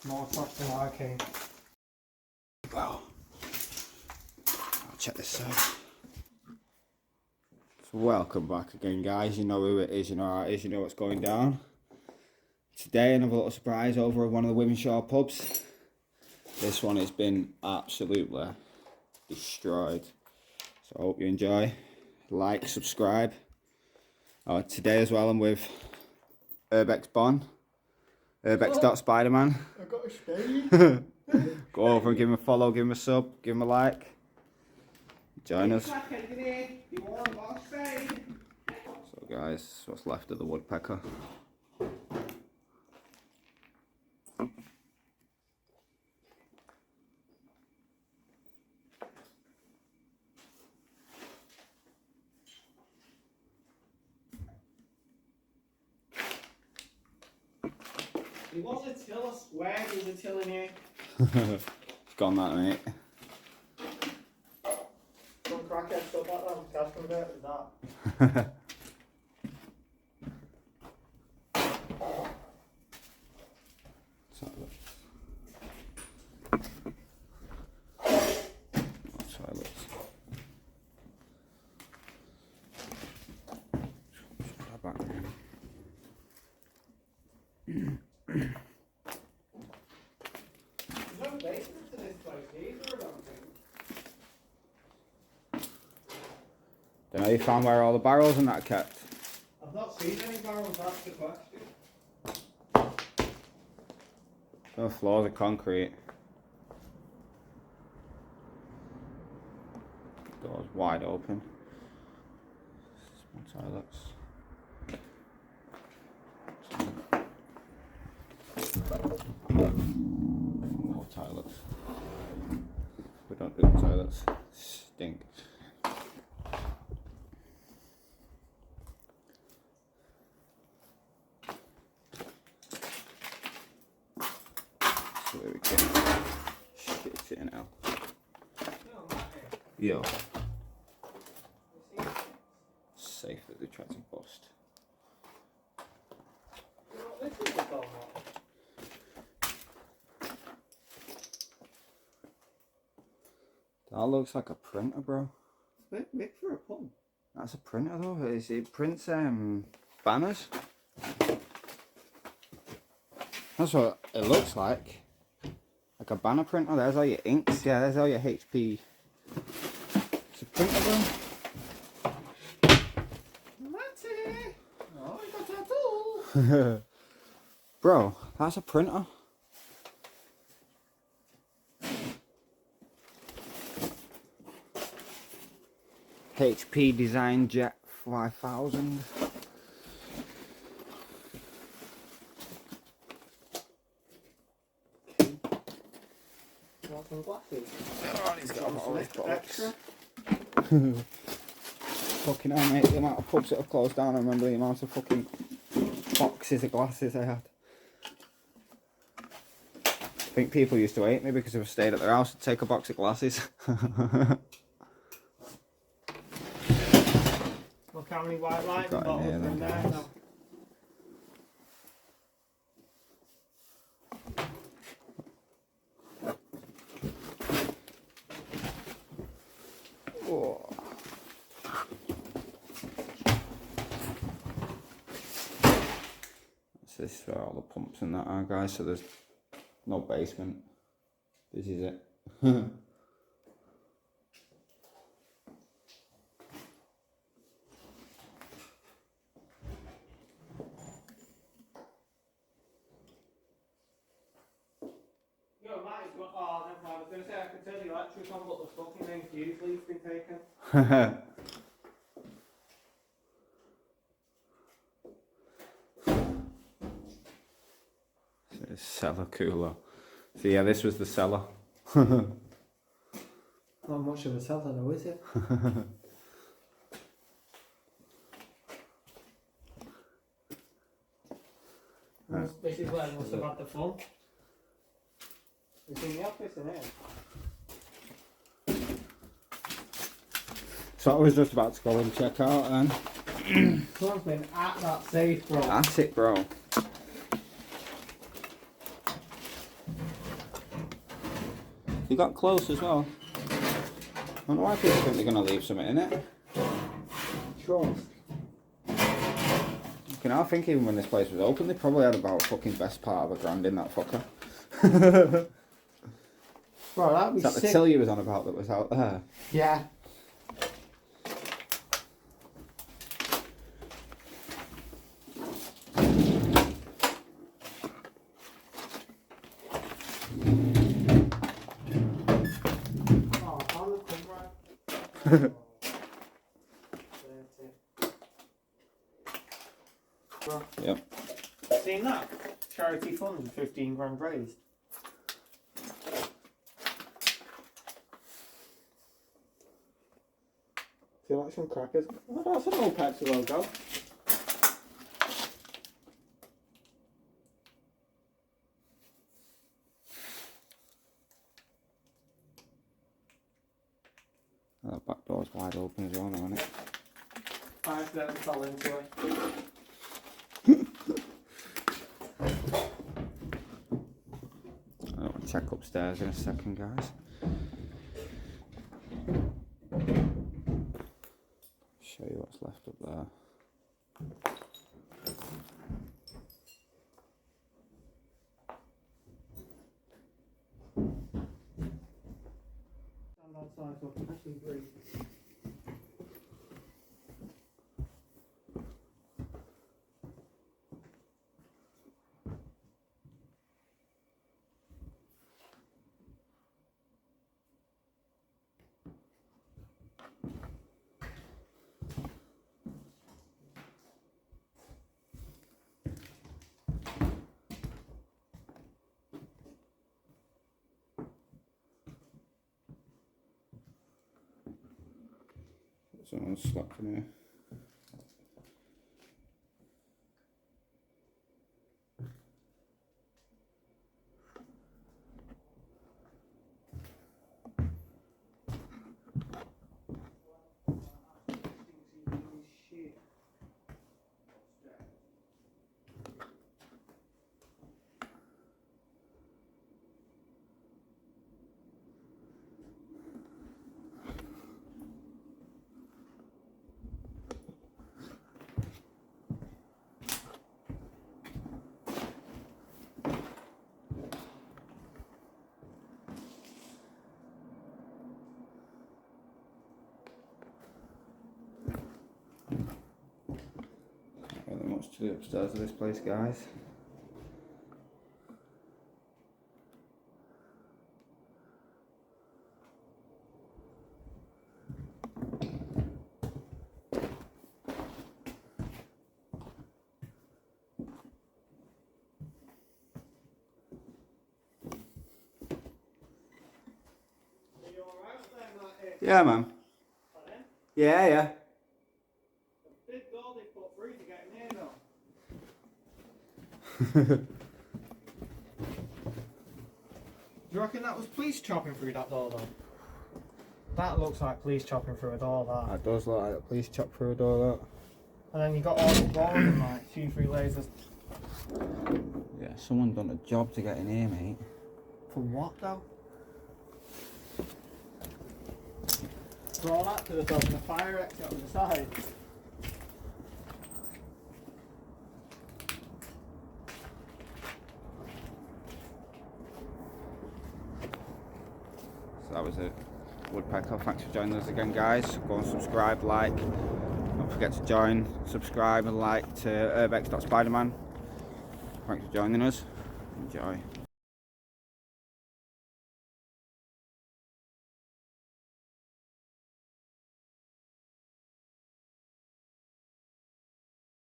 More tough than I can. Well, I'll check this out. So welcome back again, guys. You know who it is, you know how it is, you know what's going down. Today, another little surprise over at one of the Wythenshawe pubs. This one has been absolutely destroyed. So I hope you enjoy. Like, subscribe. Today as well, I'm with Urbex Bon. Urbex.Spiderman. I got a spade. Go over and give him a follow, give him a sub, give him a like. Join us. So guys, what's left of the woodpecker. It was a till, I swear there was a till in here. It's gone that, mate. Some crackhead stuff like that, cash from there, is that? There's no basement to this place either, I don't think. Don't know, you found where all the barrels and that are kept? I've not seen any barrels, that's the question. The floors are concrete. Doors wide open. Small toilets. More toilets. We don't do toilets. Stink. So we can shit it now. Yo. Safe that they tried to bust. This is the door. That looks like a printer, bro. It's a bit big for a pub. That's a printer though. It prints banners. That's what it looks like. Like a banner printer. There's all your inks. Yeah, there's all your HP. It's a printer, bro. Matty! Oh, you got that tool! Bro, that's a printer. HP Design Jet 5000. You want some glasses? Oh, he's got all his Extra? Fucking hell, mate, the amount of pubs that have closed down, I remember the amount of fucking boxes of glasses I had. I think people used to hate me because if I stayed at their house I'd take a box of glasses. Look how many white lightning Got in bottles here are in then, there guys. now. Oh. This is where all the pumps and that are, guys, so there's no basement. This is it. Yo, Matty's got. Oh, never mind. I was going to say I could turn the electric on, but the fucking main fuse lead's been taken. Cellar cooler. So yeah, this was the cellar. Not much of a cellar though, is it? This is where I must have had the fun. It's in the office, isn't it? So I was just about to go and check out then. Someone's been at that safe, bro. That's it, bro. They got close as well. I don't know why people think they're going to leave something in it. Trust. I think even when this place was open, they probably had about fucking best part of £1,000 in that fucker. Bro, that'd be Is that sick. the till you was on about that was out there? Yeah. Oh, how the camera. Bro, Yep. seen that? Charity funds with 15 grand raised. Feel like some crackers. Oh, that's an old Pepsi logo. That back door's wide open as well now, isn't it? I accidentally fell into it. I'll check upstairs in a second, guys. Show you what's left up there. Stand outside so I can actually breathe. Someone's slept in here. Not really much to do upstairs of this place, guys. Are you alright up there, Matty? Yeah, man. Pardon? Yeah. The big door they put through to get in here though. Do you reckon that was police chopping through that door though? That looks like police chopping through a door, that. That does look like a police chop through a door, that. And then you got all the doors and like 2-3 lasers. Yeah, someone done a job to get in here, mate. For what though? For all that to have opened a fire exit on the side. So that was it. Woodpecker, thanks for joining us again, guys. Go and subscribe, like. Don't forget to join, subscribe and like to Urbex.Spiderman. Thanks for joining us. Enjoy.